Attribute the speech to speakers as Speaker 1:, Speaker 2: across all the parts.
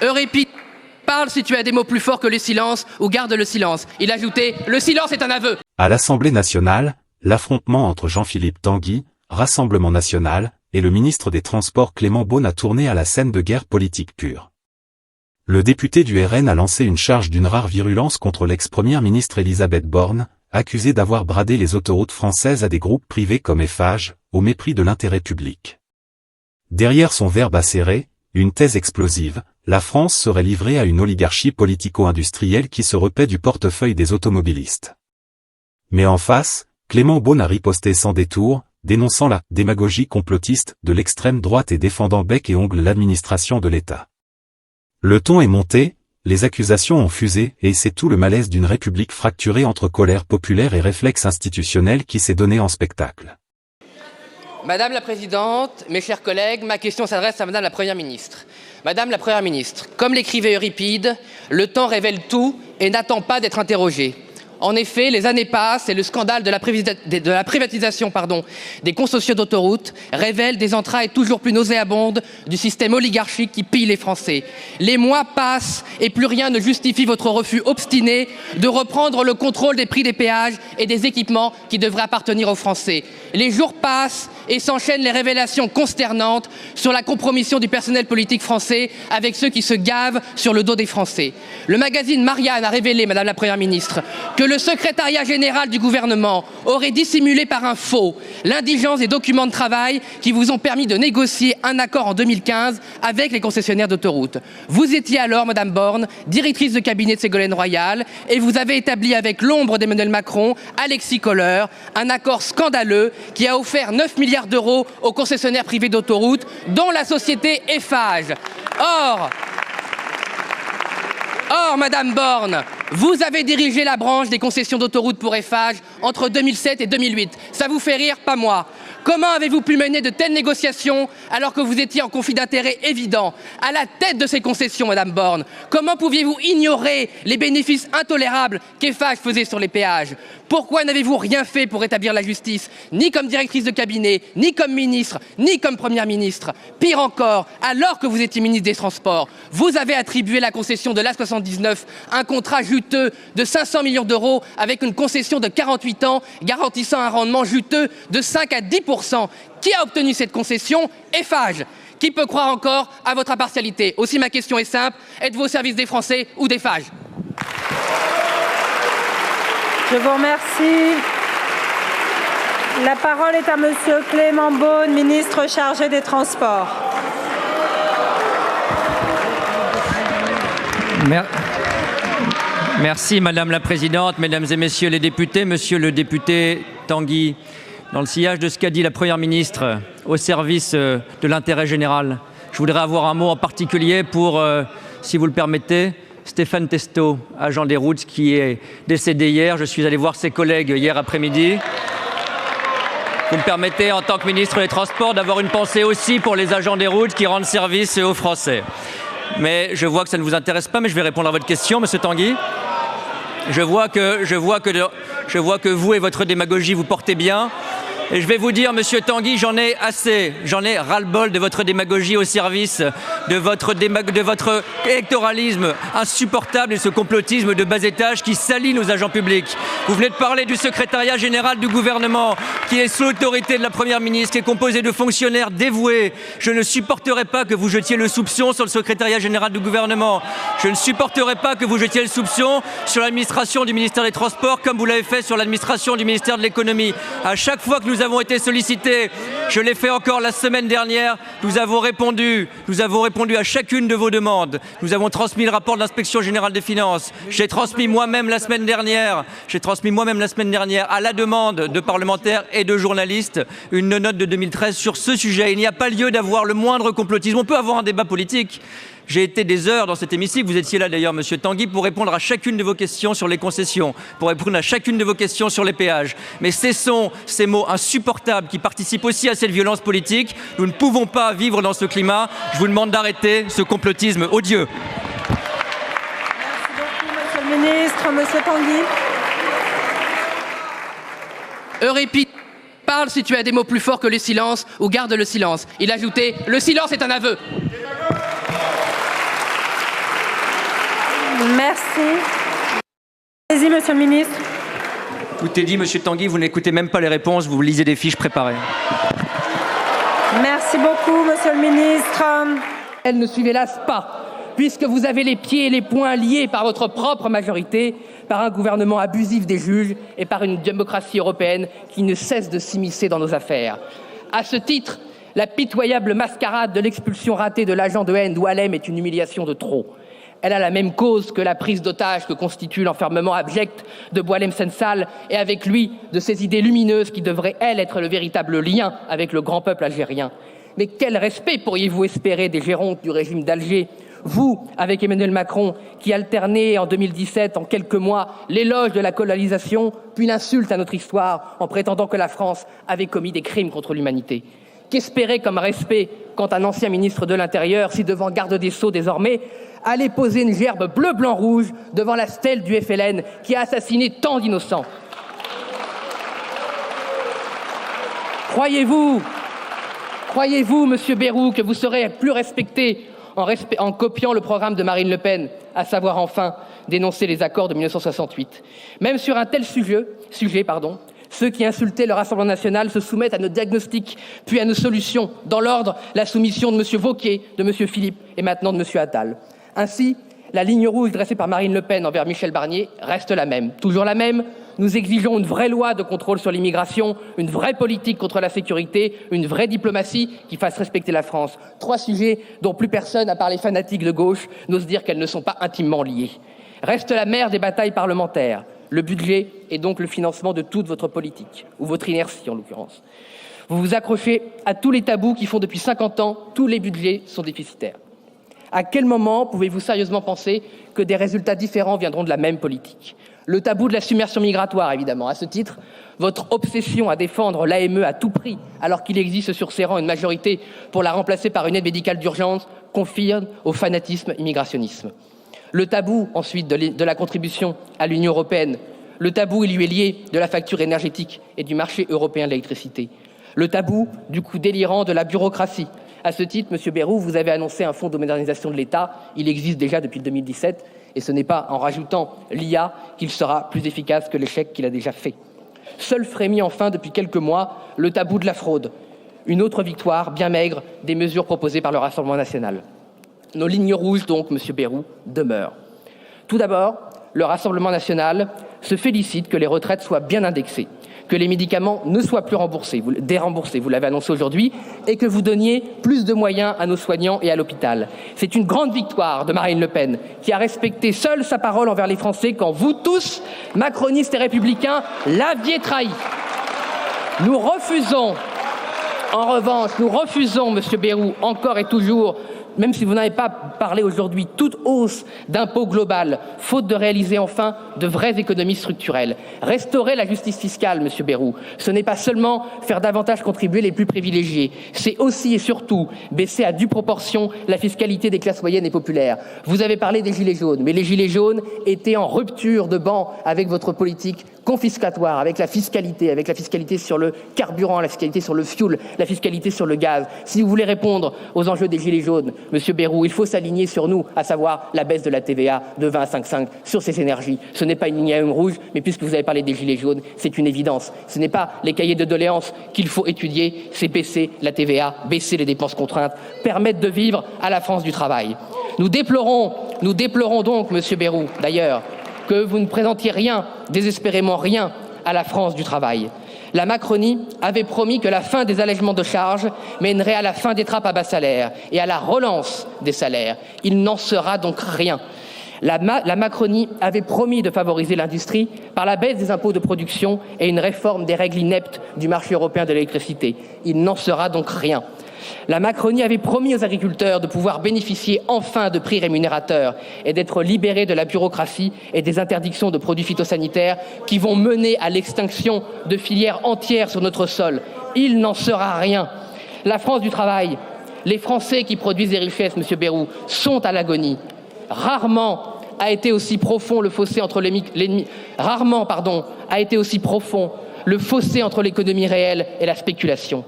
Speaker 1: Euripide parle si tu as des mots plus forts que le silence ou garde le silence. Il ajoutait « Le silence est un aveu ».
Speaker 2: À l'Assemblée nationale, l'affrontement entre Jean-Philippe Tanguy, Rassemblement national, et le ministre des Transports Clément Beaune a tourné à la scène de guerre politique pure. Le député du RN a lancé une charge d'une rare virulence contre l'ex-première ministre Elisabeth Borne, accusée d'avoir bradé les autoroutes françaises à des groupes privés comme Eiffage, au mépris de l'intérêt public. Derrière son verbe acéré, une thèse explosive, la France serait livrée à une oligarchie politico-industrielle qui se repaît du portefeuille des automobilistes. Mais en face, Clément Beaune a riposté sans détour, dénonçant la démagogie complotiste de l'extrême droite et défendant bec et ongle l'administration de l'État. Le ton est monté, les accusations ont fusé et c'est tout le malaise d'une république fracturée entre colère populaire et réflexe institutionnel qui s'est donné en spectacle.
Speaker 1: Madame la Présidente, mes chers collègues, ma question s'adresse à Madame la Première ministre. Madame la Première ministre, comme l'écrivait Euripide, le temps révèle tout et n'attend pas d'être interrogé. En effet, les années passent et le scandale de la privatisation des concessions d'autoroutes révèle des entrailles toujours plus nauséabondes du système oligarchique qui pille les Français. Les mois passent et plus rien ne justifie votre refus obstiné de reprendre le contrôle des prix des péages et des équipements qui devraient appartenir aux Français. Les jours passent et s'enchaînent les révélations consternantes sur la compromission du personnel politique français avec ceux qui se gavent sur le dos des Français. Le magazine Marianne a révélé, Madame la Première ministre, que le secrétariat général du gouvernement aurait dissimulé par un faux l'indigence des documents de travail qui vous ont permis de négocier un accord en 2015 avec les concessionnaires d'autoroutes. Vous étiez alors, Madame Borne, directrice de cabinet de Ségolène Royal et vous avez établi avec l'ombre d'Emmanuel Macron, Alexis Kohler, un accord scandaleux qui a offert 9 milliards d'euros aux concessionnaires privés d'autoroutes, dont la société Eiffage. Or, Madame Borne, vous avez dirigé la branche des concessions d'autoroutes pour Eiffage entre 2007 et 2008. Ça vous fait rire, pas moi. Comment avez-vous pu mener de telles négociations alors que vous étiez en conflit d'intérêts évident à la tête de ces concessions, Madame Borne? Comment pouviez-vous ignorer les bénéfices intolérables qu'Eiffage faisait sur les péages? Pourquoi n'avez-vous rien fait pour rétablir la justice, ni comme directrice de cabinet, ni comme ministre, ni comme Première ministre? Pire encore, alors que vous étiez ministre des Transports, vous avez attribué la concession de l'A79, un contrat juteux de 500 millions d'euros avec une concession de 48 ans garantissant un rendement juteux de 5 à 10%. Qui a obtenu cette concession? Eiffage. Qui peut croire encore à votre impartialité? Aussi, ma question est simple. Êtes-vous au service des Français ou d'Eiffage?
Speaker 3: Je vous remercie. La parole est à Monsieur Clément Beaune, ministre chargé des Transports.
Speaker 4: Merci Madame la Présidente, Mesdames et Messieurs les députés, Monsieur le député Tanguy. Dans le sillage de ce qu'a dit la Première ministre au service de l'intérêt général, je voudrais avoir un mot en particulier pour, si vous le permettez, Stéphane Testo, agent des routes, qui est décédé hier. Je suis allé voir ses collègues hier après-midi. Vous me permettez, en tant que ministre des Transports, d'avoir une pensée aussi pour les agents des routes qui rendent service aux Français. Mais je vois que ça ne vous intéresse pas, mais je vais répondre à votre question, Monsieur Tanguy. Je vois que vous et votre démagogie vous portez bien. Et je vais vous dire, Monsieur Tanguy, j'en ai assez, j'en ai ras-le-bol de votre démagogie au service de votre électoralisme insupportable et ce complotisme de bas étage qui salit nos agents publics. Vous venez de parler du secrétariat général du gouvernement qui est sous l'autorité de la Première ministre, qui est composé de fonctionnaires dévoués. Je ne supporterai pas que vous jetiez le soupçon sur le secrétariat général du gouvernement. Je ne supporterai pas que vous jetiez le soupçon sur l'administration du ministère des Transports comme vous l'avez fait sur l'administration du ministère de l'économie. À chaque fois que nous avons été sollicités, je l'ai fait encore la semaine dernière, nous avons répondu à chacune de vos demandes. Nous avons transmis le rapport de l'inspection générale des finances. J'ai transmis moi-même la semaine dernière, à la demande de parlementaires et de journalistes, une note de 2013 sur ce sujet. Il n'y a pas lieu d'avoir le moindre complotisme. On peut avoir un débat politique. J'ai été des heures dans cet hémicycle, vous étiez là d'ailleurs, Monsieur Tanguy, pour répondre à chacune de vos questions sur les concessions, pour répondre à chacune de vos questions sur les péages. Mais cessons ces mots insupportables qui participent aussi à cette violence politique. Nous ne pouvons pas vivre dans ce climat. Je vous demande d'arrêter ce complotisme odieux.
Speaker 3: Merci beaucoup, Monsieur le ministre. Monsieur Tanguy.
Speaker 1: Euripide parle si tu as des mots plus forts que le silence ou garde le silence. Il ajoutait « Le silence est un aveu ».
Speaker 3: Merci. Allez-y, monsieur le ministre.
Speaker 4: Tout est dit, monsieur Tanguy, vous n'écoutez même pas les réponses, vous lisez des fiches préparées.
Speaker 3: Merci beaucoup, monsieur le ministre.
Speaker 1: Elle ne suivait hélas pas, puisque vous avez les pieds et les poings liés par votre propre majorité, par un gouvernement abusif des juges et par une démocratie européenne qui ne cesse de s'immiscer dans nos affaires. À ce titre, la pitoyable mascarade de l'expulsion ratée de l'agent de haine d'Oualem est une humiliation de trop. Elle a la même cause que la prise d'otage que constitue l'enfermement abject de Boualem Sansal et avec lui de ces idées lumineuses qui devraient, elles, être le véritable lien avec le grand peuple algérien. Mais quel respect pourriez-vous espérer des gérontes du régime d'Alger, vous, avec Emmanuel Macron, qui alternait en 2017, en quelques mois, l'éloge de la colonisation, puis l'insulte à notre histoire en prétendant que la France avait commis des crimes contre l'humanité? Qu'espérer comme respect quand un ancien ministre de l'Intérieur, si devant garde des Sceaux désormais, allait poser une gerbe bleu-blanc-rouge devant la stèle du FLN qui a assassiné tant d'innocents? Croyez-vous, monsieur Bayrou, que vous serez plus respecté en copiant le programme de Marine Le Pen, à savoir enfin dénoncer les accords de 1968? Même sur un tel sujet, ceux qui insultaient le Rassemblement national se soumettent à nos diagnostics, puis à nos solutions, dans l'ordre, la soumission de M. Wauquiez, de M. Philippe et maintenant de M. Attal. Ainsi, la ligne rouge dressée par Marine Le Pen envers Michel Barnier reste la même, toujours la même. Nous exigeons une vraie loi de contrôle sur l'immigration, une vraie politique contre la sécurité, une vraie diplomatie qui fasse respecter la France. 3 sujets dont plus personne, à part les fanatiques de gauche, n'ose dire qu'elles ne sont pas intimement liées. Reste la mère des batailles parlementaires, le budget et donc le financement de toute votre politique, ou votre inertie en l'occurrence. Vous vous accrochez à tous les tabous qui font depuis 50 ans, tous les budgets sont déficitaires. À quel moment pouvez-vous sérieusement penser que des résultats différents viendront de la même politique? Le tabou de la submersion migratoire, évidemment. À ce titre, votre obsession à défendre l'AME à tout prix, alors qu'il existe sur ses rangs une majorité pour la remplacer par une aide médicale d'urgence, confirme au fanatisme immigrationnisme. Le tabou, ensuite, de la contribution à l'Union européenne. Le tabou, il lui est lié, de la facture énergétique et du marché européen de l'électricité. Le tabou du coût délirant de la bureaucratie. À ce titre, Monsieur Bayrou, vous avez annoncé un fonds de modernisation de l'État. Il existe déjà depuis 2017 et ce n'est pas en rajoutant l'IA qu'il sera plus efficace que l'échec qu'il a déjà fait. Seul frémit enfin depuis quelques mois le tabou de la fraude. Une autre victoire bien maigre des mesures proposées par le Rassemblement national. Nos lignes rouges, donc, Monsieur Bayrou, demeurent. Tout d'abord, le Rassemblement national se félicite que les retraites soient bien indexées, que les médicaments ne soient plus déremboursés, vous l'avez annoncé aujourd'hui, et que vous donniez plus de moyens à nos soignants et à l'hôpital. C'est une grande victoire de Marine Le Pen, qui a respecté seule sa parole envers les Français quand vous tous, macronistes et républicains, l'aviez trahi. Nous refusons, en revanche, Monsieur Bayrou, encore et toujours, même si vous n'avez pas parlé aujourd'hui, toute hausse d'impôts global, faute de réaliser enfin de vraies économies structurelles. Restaurer la justice fiscale, Monsieur Bayrou, ce n'est pas seulement faire davantage contribuer les plus privilégiés, c'est aussi et surtout baisser à due proportion la fiscalité des classes moyennes et populaires. Vous avez parlé des gilets jaunes, mais les gilets jaunes étaient en rupture de banc avec votre politique confiscatoire, avec la fiscalité sur le carburant, la fiscalité sur le fioul, la fiscalité sur le gaz. Si vous voulez répondre aux enjeux des gilets jaunes, Monsieur Bayrou, il faut s'aligner sur nous, à savoir la baisse de la TVA de 20 à 5,5 sur ces énergies. Ce n'est pas une ligne rouge, mais puisque vous avez parlé des gilets jaunes, c'est une évidence. Ce n'est pas les cahiers de doléances qu'il faut étudier, c'est baisser la TVA, baisser les dépenses contraintes, permettre de vivre à la France du travail. Nous déplorons donc, Monsieur Bayrou, d'ailleurs, que vous ne présentiez rien, désespérément rien, à la France du travail. La Macronie avait promis que la fin des allègements de charges mènerait à la fin des trappes à bas salaire et à la relance des salaires. Il n'en sera donc rien. La Macronie avait promis de favoriser l'industrie par la baisse des impôts de production et une réforme des règles ineptes du marché européen de l'électricité. Il n'en sera donc rien. La Macronie avait promis aux agriculteurs de pouvoir bénéficier enfin de prix rémunérateurs et d'être libérés de la bureaucratie et des interdictions de produits phytosanitaires qui vont mener à l'extinction de filières entières sur notre sol. Il n'en sera rien. La France du travail, les Français qui produisent des richesses, Monsieur Bayrou, sont à l'agonie. Rarement a été aussi profond le fossé entre le fossé entre l'économie réelle et la spéculation.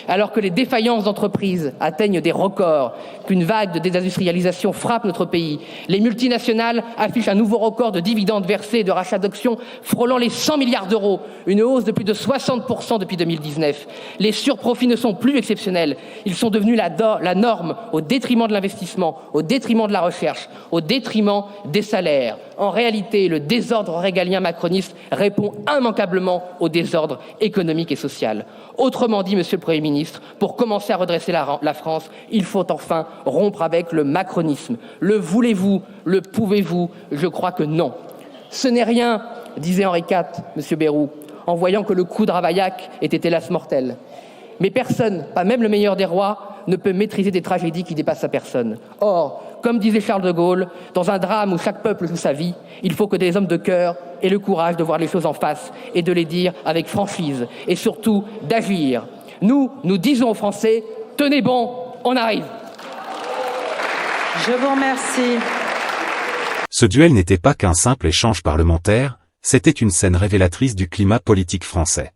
Speaker 1: Alors que les défaillances d'entreprises atteignent des records, qu'une vague de désindustrialisation frappe notre pays, les multinationales affichent un nouveau record de dividendes versés et de rachats d'actions frôlant les 100 milliards d'euros, une hausse de plus de 60% depuis 2019. Les surprofits ne sont plus exceptionnels, ils sont devenus la norme au détriment de l'investissement, au détriment de la recherche, au détriment des salaires. En réalité, le désordre régalien macroniste répond immanquablement au désordre économique et social. Autrement dit, Monsieur le Premier ministre, pour commencer à redresser la France, il faut enfin rompre avec le macronisme. Le voulez-vous? Le pouvez-vous? Je crois que non. Ce n'est rien, disait Henri IV, Monsieur Bayrou, en voyant que le coup de Ravaillac était hélas mortel. Mais personne, pas même le meilleur des rois, ne peut maîtriser des tragédies qui dépassent sa personne. Or, comme disait Charles de Gaulle, dans un drame où chaque peuple joue sa vie, il faut que des hommes de cœur aient le courage de voir les choses en face et de les dire avec franchise et surtout d'agir. Nous disons aux Français, tenez bon, on arrive.
Speaker 3: Je vous remercie.
Speaker 2: Ce duel n'était pas qu'un simple échange parlementaire, c'était une scène révélatrice du climat politique français.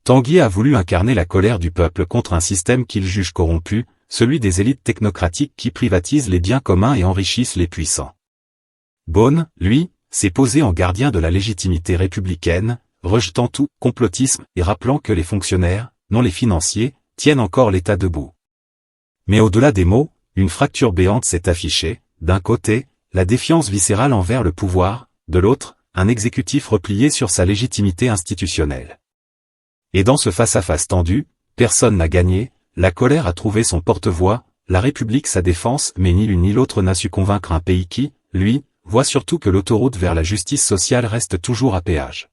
Speaker 2: Tanguy a voulu incarner la colère du peuple contre un système qu'il juge corrompu, celui des élites technocratiques qui privatisent les biens communs et enrichissent les puissants. Beaune, lui, s'est posé en gardien de la légitimité républicaine, rejetant tout complotisme et rappelant que les fonctionnaires, non les financiers, tiennent encore l'État debout. Mais au-delà des mots, une fracture béante s'est affichée, d'un côté, la défiance viscérale envers le pouvoir, de l'autre, un exécutif replié sur sa légitimité institutionnelle. Et dans ce face-à-face tendu, personne n'a gagné, la colère a trouvé son porte-voix, la République sa défense, mais ni l'une ni l'autre n'a su convaincre un pays qui, lui, voit surtout que l'autoroute vers la justice sociale reste toujours à péage.